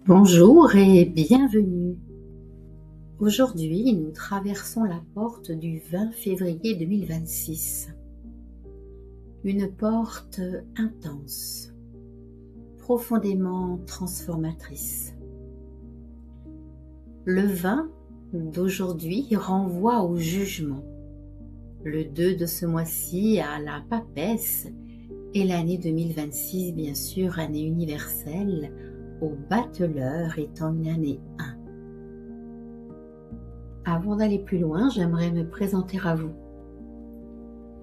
Bonjour et bienvenue. Aujourd'hui, nous traversons la porte du 20 février 2026. Une porte intense, profondément transformatrice. Le 20 d'aujourd'hui renvoie au jugement. Le 2 de ce mois-ci à la papesse et l'année 2026, bien sûr, année universelle, au battleur étant une année 1. Avant d'aller plus loin, j'aimerais me présenter à vous.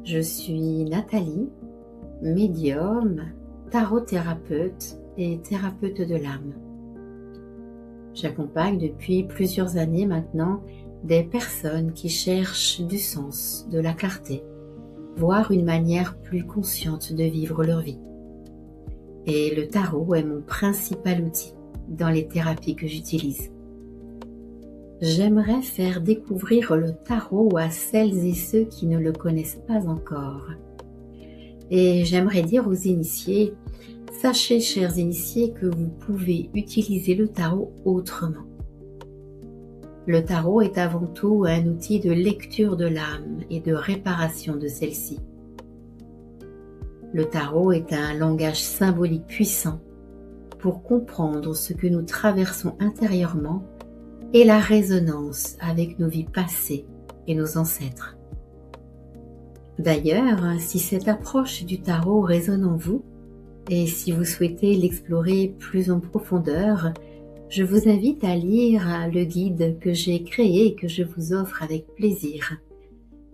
Je suis Nathalie, médium, tarot-thérapeute et thérapeute de l'âme. J'accompagne depuis plusieurs années maintenant des personnes qui cherchent du sens, de la clarté, voire une manière plus consciente de vivre leur vie. Et le tarot est mon principal outil dans les thérapies que j'utilise. J'aimerais faire découvrir le tarot à celles et ceux qui ne le connaissent pas encore. Et j'aimerais dire aux initiés, sachez chers initiés que vous pouvez utiliser le tarot autrement. Le tarot est avant tout un outil de lecture de l'âme et de réparation de celle-ci. Le tarot est un langage symbolique puissant pour comprendre ce que nous traversons intérieurement et la résonance avec nos vies passées et nos ancêtres. D'ailleurs, si cette approche du tarot résonne en vous et si vous souhaitez l'explorer plus en profondeur, je vous invite à lire le guide que j'ai créé et que je vous offre avec plaisir.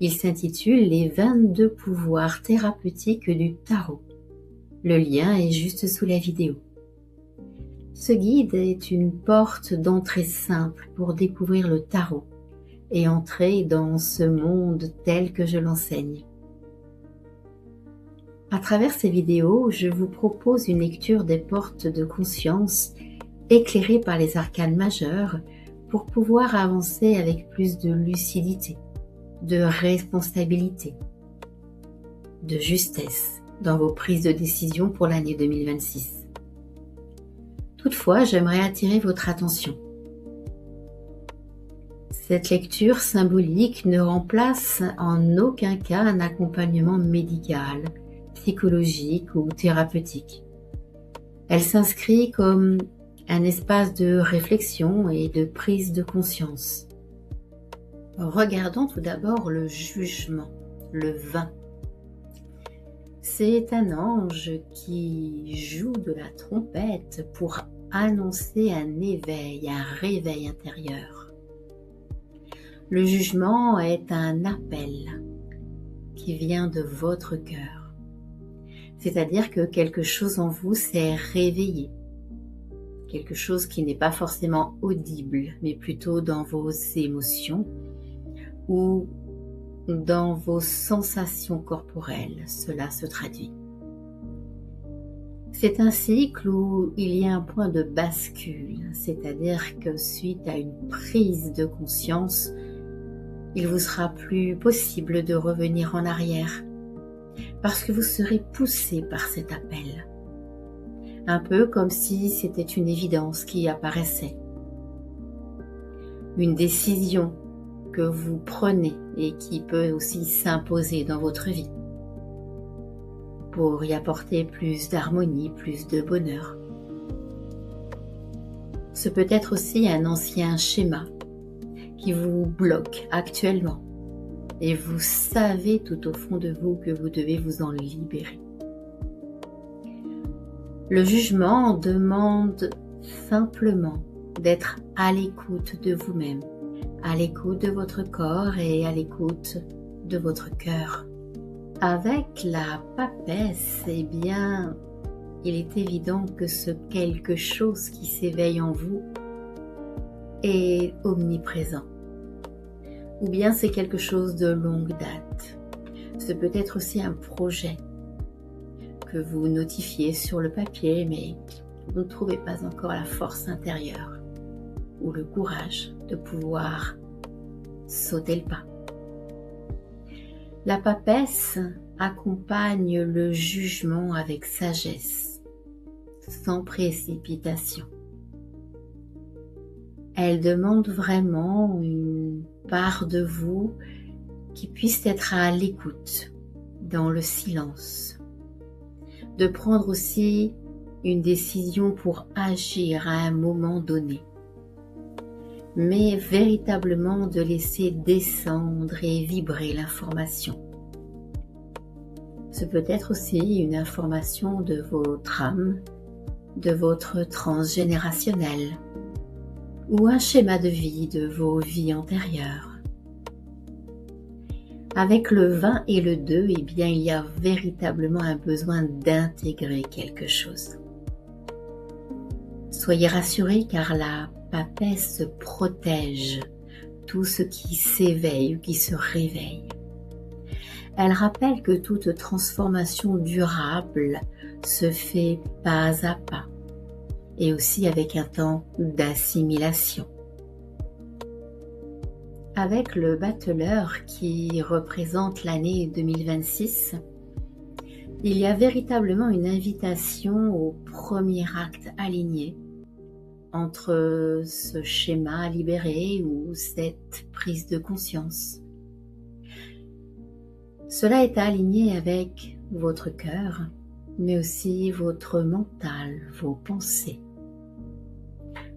Il s'intitule « Les 22 pouvoirs thérapeutiques du tarot ». Le lien est juste sous la vidéo. Ce guide est une porte d'entrée simple pour découvrir le tarot et entrer dans ce monde tel que je l'enseigne. À travers ces vidéos, je vous propose une lecture des portes de conscience éclairées par les arcanes majeurs pour pouvoir avancer avec plus de lucidité, de responsabilité, de justesse dans vos prises de décision pour l'année 2026. Toutefois, j'aimerais attirer votre attention. Cette lecture symbolique ne remplace en aucun cas un accompagnement médical, psychologique ou thérapeutique. Elle s'inscrit comme un espace de réflexion et de prise de conscience. Regardons tout d'abord le jugement, le 20. C'est un ange qui joue de la trompette pour annoncer un éveil, un réveil intérieur. Le jugement est un appel qui vient de votre cœur. C'est-à-dire que quelque chose en vous s'est réveillé. Quelque chose qui n'est pas forcément audible, mais plutôt dans vos émotions ou dans vos sensations corporelles, cela se traduit. C'est un cycle où il y a un point de bascule, c'est-à-dire que suite à une prise de conscience, il vous sera plus possible de revenir en arrière, parce que vous serez poussé par cet appel. Un peu comme si c'était une évidence qui apparaissait. Une décision que vous prenez et qui peut aussi s'imposer dans votre vie pour y apporter plus d'harmonie, plus de bonheur. Ce peut être aussi un ancien schéma qui vous bloque actuellement et vous savez tout au fond de vous que vous devez vous en libérer. Le jugement demande simplement d'être à l'écoute de vous-même, à l'écoute de votre corps et à l'écoute de votre cœur. Avec la papesse, eh bien, il est évident que ce quelque chose qui s'éveille en vous est omniprésent. Ou bien c'est quelque chose de longue date. Ce peut être aussi un projet que vous notifiez sur le papier, mais vous ne trouvez pas encore la force intérieure ou le courage de pouvoir sauter le pas. La papesse accompagne le jugement avec sagesse, sans précipitation. Elle demande vraiment une part de vous qui puisse être à l'écoute, dans le silence. De prendre aussi une décision pour agir à un moment donné. Mais véritablement de laisser descendre et vibrer l'information. Ce peut être aussi une information de votre âme, de votre transgénérationnel, ou un schéma de vie de vos vies antérieures. Avec le 20 et le 2, eh bien, il y a véritablement un besoin d'intégrer quelque chose. Soyez rassurés car la papesse protège tout ce qui s'éveille ou qui se réveille. Elle rappelle que toute transformation durable se fait pas à pas et aussi avec un temps d'assimilation. Avec le battleur qui représente l'année 2026, il y a véritablement une invitation au premier acte aligné entre ce schéma libéré ou cette prise de conscience. Cela est aligné avec votre cœur, mais aussi votre mental, vos pensées.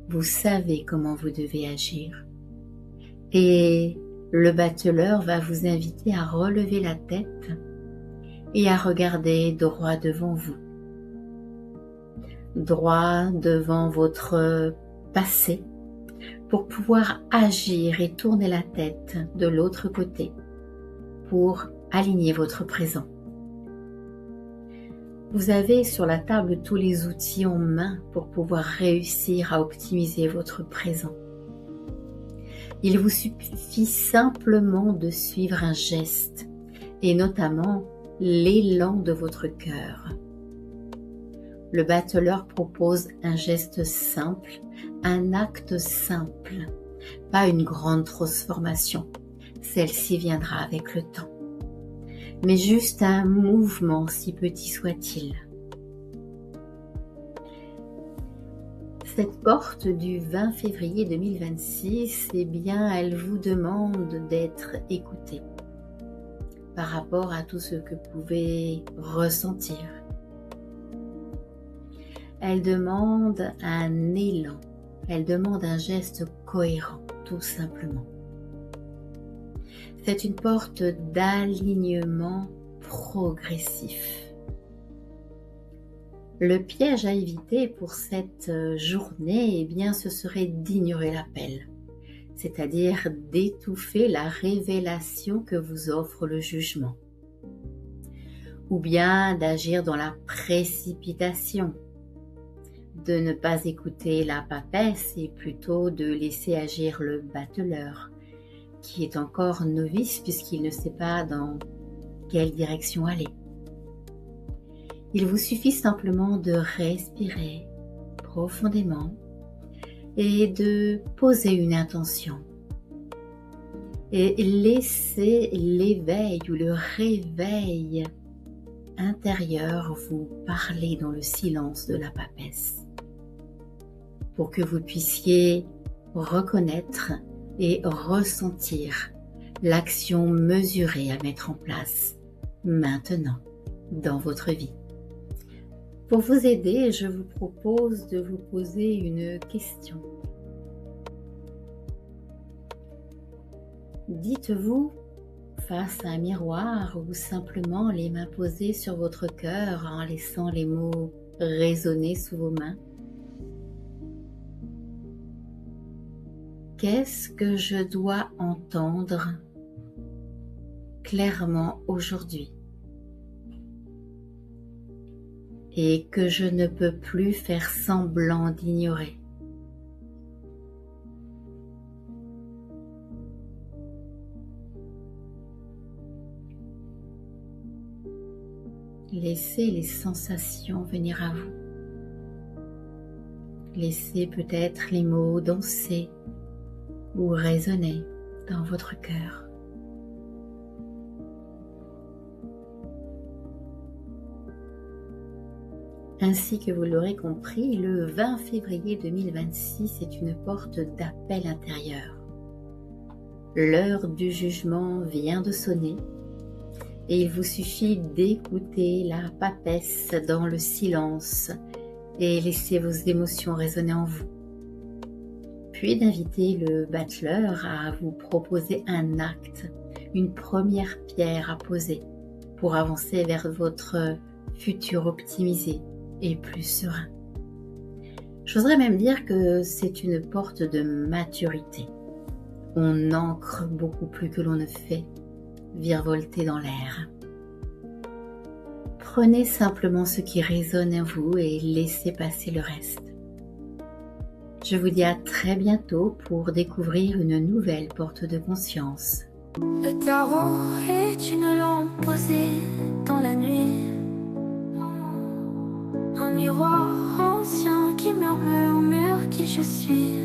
Vous savez comment vous devez agir. Et le battleur va vous inviter à relever la tête et à regarder droit devant vous. Droit devant votre passé pour pouvoir agir et tourner la tête de l'autre côté pour aligner votre présent. Vous avez sur la table tous les outils en main pour pouvoir réussir à optimiser votre présent. Il vous suffit simplement de suivre un geste et notamment l'élan de votre cœur. Le battleur propose un geste simple, un acte simple, pas une grande transformation. Celle-ci viendra avec le temps. Mais juste un mouvement, si petit soit-il. Cette porte du 20 février 2026, eh bien, elle vous demande d'être écouté par rapport à tout ce que vous pouvez ressentir. Elle demande un élan, elle demande un geste cohérent, tout simplement. C'est une porte d'alignement progressif. Le piège à éviter pour cette journée, eh bien, ce serait d'ignorer l'appel, c'est-à-dire d'étouffer la révélation que vous offre le jugement, ou bien d'agir dans la précipitation, de ne pas écouter la papesse et plutôt de laisser agir le battleur, qui est encore novice puisqu'il ne sait pas dans quelle direction aller. Il vous suffit simplement de respirer profondément et de poser une intention. Et laisser l'éveil ou le réveil intérieur vous parler dans le silence de la papesse, pour que vous puissiez reconnaître et ressentir l'action mesurée à mettre en place maintenant dans votre vie. Pour vous aider, je vous propose de vous poser une question. Dites-vous, face à un miroir ou simplement les mains posées sur votre cœur en laissant les mots résonner sous vos mains, qu'est-ce que je dois entendre clairement aujourd'hui et que je ne peux plus faire semblant d'ignorer? Laissez les sensations venir à vous. Laissez peut-être les mots danser ou résonner dans votre cœur. Ainsi que vous l'aurez compris, le 20 février 2026 est une porte d'appel intérieur. L'heure du jugement vient de sonner et il vous suffit d'écouter la papesse dans le silence et laisser vos émotions résonner en vous. Puis d'inviter le battleur à vous proposer un acte, une première pierre à poser pour avancer vers votre futur optimisé et plus serein. J'oserais même dire que c'est une porte de maturité. On ancre beaucoup plus que l'on ne fait virevolter dans l'air. Prenez simplement ce qui résonne en vous et laissez passer le reste. Je vous dis à très bientôt pour découvrir une nouvelle porte de conscience. Le tarot est une lampe posée dans la nuit. Un miroir ancien qui murmure qui je suis.